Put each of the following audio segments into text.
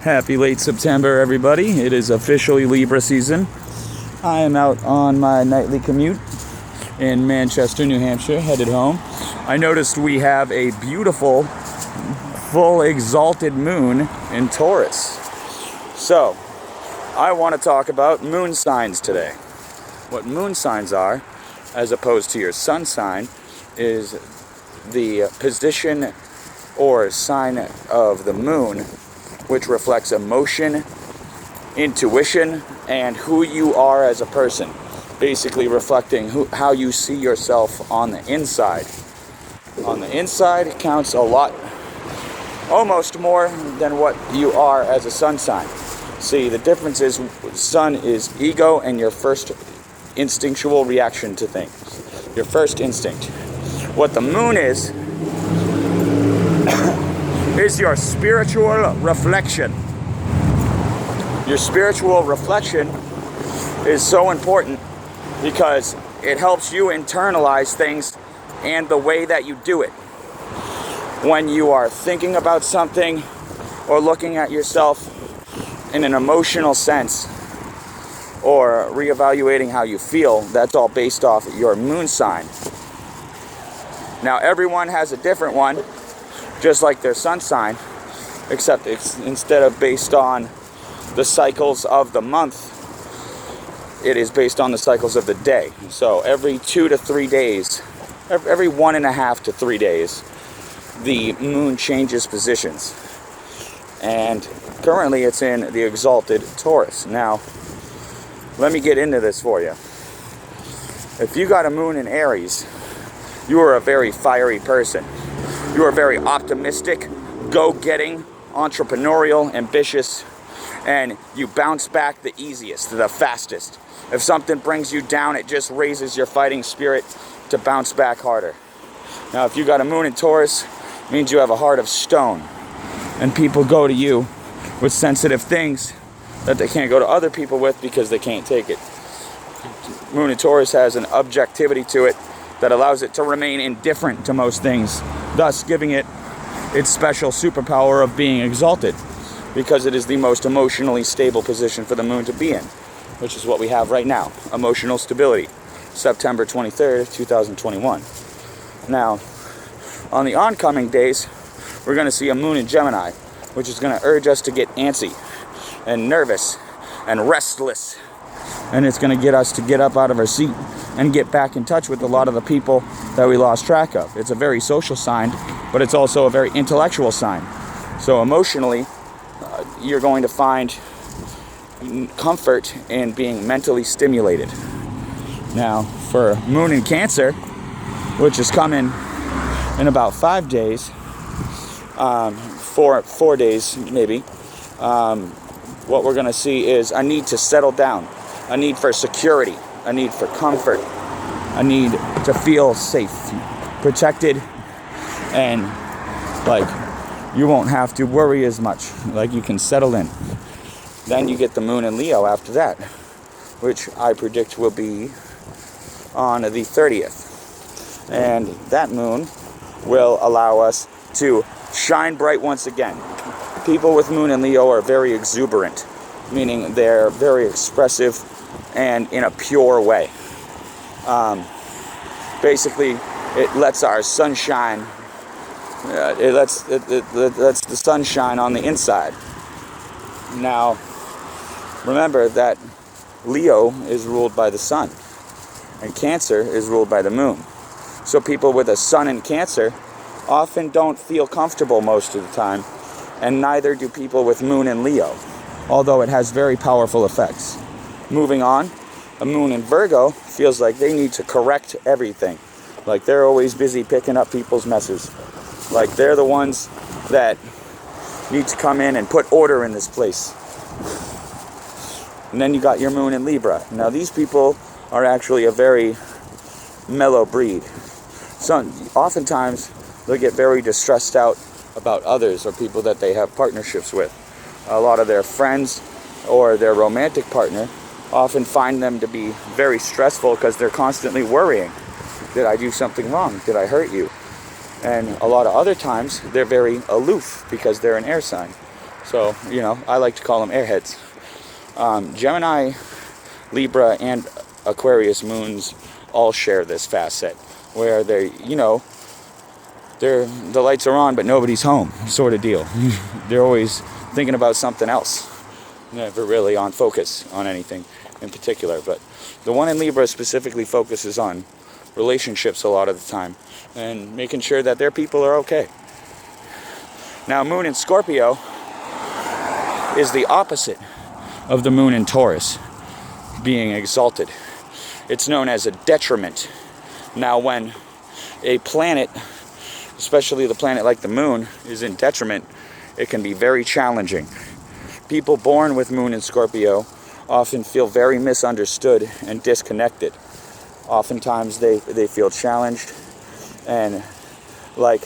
Happy late September, everybody. It is officially Libra season. I am out on my nightly commute in Manchester, New Hampshire, headed home. I noticed we have a beautiful, full exalted moon in Taurus. So, I want to talk about moon signs today. What moon signs are, as opposed to your sun sign, is the position or sign of the moon, which reflects emotion, intuition, and who you are as a person. Basically reflecting how you see yourself on the inside. On the inside, it counts a lot, almost more than what you are as a sun sign. See, the difference is sun is ego and your first instinctual reaction to things. Your first instinct. What the moon is your spiritual reflection. Your spiritual reflection is so important because it helps you internalize things and the way that you do it. When you are thinking about something or looking at yourself in an emotional sense or reevaluating how you feel, that's all based off your moon sign. Now, everyone has a different one, just like their sun sign, except it's instead of based on the cycles of the month, it is based on the cycles of the day. So every 2 to 3 days, every 1.5 to 3 days, the moon changes positions. And currently it's in the exalted Taurus. Now, let me get into this for you. If you got a moon in Aries, you are a very fiery person. You are very optimistic, go-getting, entrepreneurial, ambitious, and you bounce back the easiest, the fastest. If something brings you down, it just raises your fighting spirit to bounce back harder. Now, if you got a moon in Taurus, it means you have a heart of stone, and people go to you with sensitive things that they can't go to other people with because they can't take it. Moon in Taurus has an objectivity to it that allows it to remain indifferent to most things, thus giving it its special superpower of being exalted, because it is the most emotionally stable position for the moon to be in, which is what we have right now, emotional stability, September 23rd, 2021. Now, on the oncoming days, we're going to see a moon in Gemini, which is going to urge us to get antsy and nervous and restless, and it's going to get us to get up out of our seat and get back in touch with a lot of the people that we lost track of. It's a very social sign, but it's also a very intellectual sign. So emotionally, you're going to find comfort in being mentally stimulated. Now, for moon in Cancer, which is coming in about 5 days, 4 days maybe, what we're going to see is a need to settle down, a need for security, a need for comfort, a need to feel safe, protected, and like you won't have to worry as much, like you can settle in. Then you get the moon in Leo after that, which I predict will be on the 30th. And that moon will allow us to shine bright once again. People with moon in Leo are very exuberant, meaning they're very expressive and in a pure way. Basically, it lets our sunshine, it lets the sunshine on the inside. Now, remember that Leo is ruled by the sun, and Cancer is ruled by the moon. So people with a sun in Cancer often don't feel comfortable most of the time, and neither do people with moon in Leo, although it has very powerful effects. Moving on, a moon in Virgo feels like they need to correct everything. Like they're always busy picking up people's messes. Like they're the ones that need to come in and put order in this place. And then you got your moon in Libra. Now these people are actually a very mellow breed. So oftentimes they'll get very distressed out about others or people that they have partnerships with. A lot of their friends or their romantic partner often find them to be very stressful because they're constantly worrying. Did I do something wrong? Did I hurt you? And a lot of other times they're very aloof because they're an air sign. So, you know, I like to call them airheads. Gemini, Libra, and Aquarius moons all share this facet, where they, you know, the lights are on but nobody's home sort of deal. They're always thinking about something else, never really on focus on anything in particular. But the one in Libra specifically focuses on relationships a lot of the time and making sure that their people are okay. Now, moon in Scorpio is the opposite of the moon in Taurus, being exalted. It's known as a detriment. Now, when a planet, especially the planet like the moon, is in detriment, it can be very challenging. People born with moon in Scorpio often feel very misunderstood and disconnected. Oftentimes they feel challenged, and like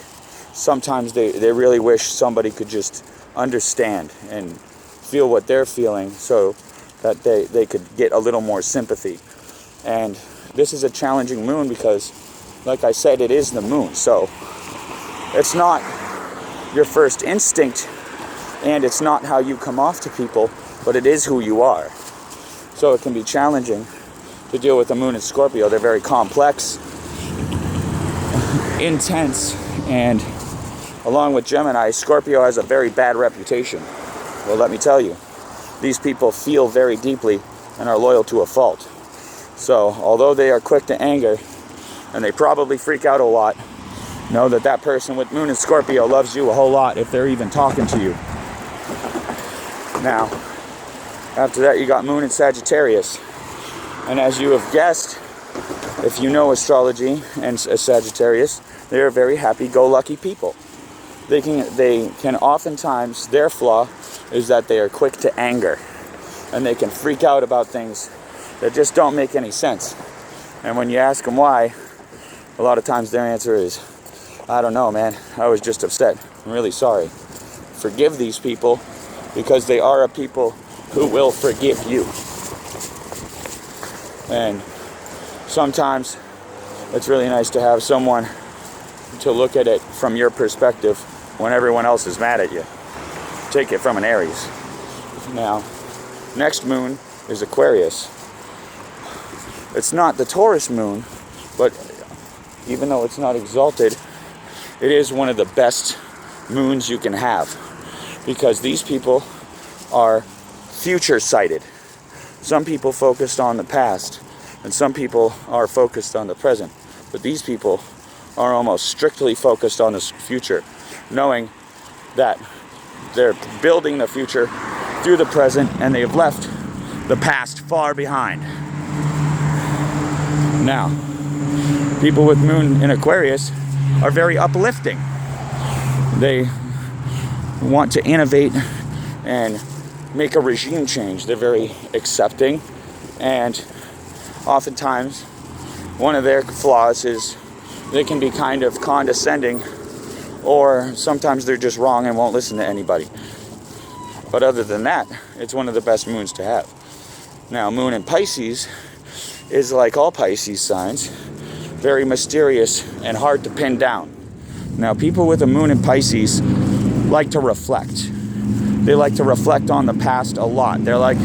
sometimes they really wish somebody could just understand and feel what they're feeling so that they could get a little more sympathy. And this is a challenging moon because, like I said, it is the moon. So it's not your first instinct, and it's not how you come off to people, but it is who you are. So it can be challenging to deal with the moon in Scorpio. They're very complex, intense, and along with Gemini, Scorpio has a very bad reputation. Well, let me tell you, these people feel very deeply and are loyal to a fault. So although they are quick to anger and they probably freak out a lot, know that that person with moon in Scorpio loves you a whole lot if they're even talking to you. Now, after that, you got moon in Sagittarius. And as you have guessed, if you know astrology and Sagittarius, they are very happy-go-lucky people. They can oftentimes, their flaw is that they are quick to anger, and they can freak out about things that just don't make any sense. And when you ask them why, a lot of times their answer is, I don't know, man, I was just upset. I'm really sorry. Forgive these people, because they are a people who will forgive you. And sometimes it's really nice to have someone to look at it from your perspective when everyone else is mad at you. Take it from an Aries. Now, next moon is Aquarius. It's not the Taurus moon, but even though it's not exalted, it is one of the best moons you can have, because these people are future-sighted. Some people focused on the past, and some people are focused on the present. But these people are almost strictly focused on the future, knowing that they're building the future through the present, and they have left the past far behind. Now, people with moon in Aquarius are very uplifting. They want to innovate and make a regime change. They're very accepting, and oftentimes one of their flaws is they can be kind of condescending, or sometimes they're just wrong and won't listen to anybody. But other than that, it's one of the best moons to have. Now, moon in Pisces is, like all Pisces signs, very mysterious and hard to pin down. Now, people with a moon in Pisces like to reflect. They like to reflect on the past a lot. They're like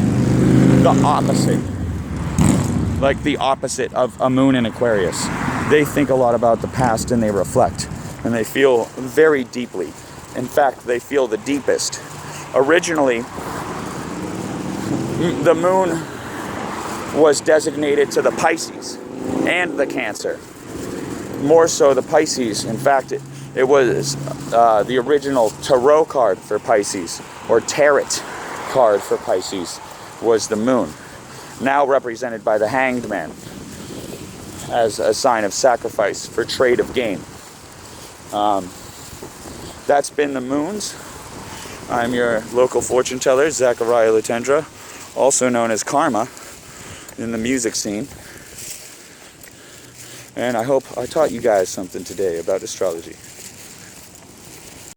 the opposite of a moon in Aquarius. They think a lot about the past, and they reflect, and they feel very deeply. In fact, they feel the deepest. Originally, the moon was designated to the Pisces and the Cancer. More so the Pisces. In fact, it was the original tarot card for Pisces, or tarot card for Pisces, was the moon, now represented by the Hanged Man as a sign of sacrifice for trade of gain. That's been the moons. I'm your local fortune teller, Zachariah Latendra, also known as Karma in the music scene. And I hope I taught you guys something today about astrology.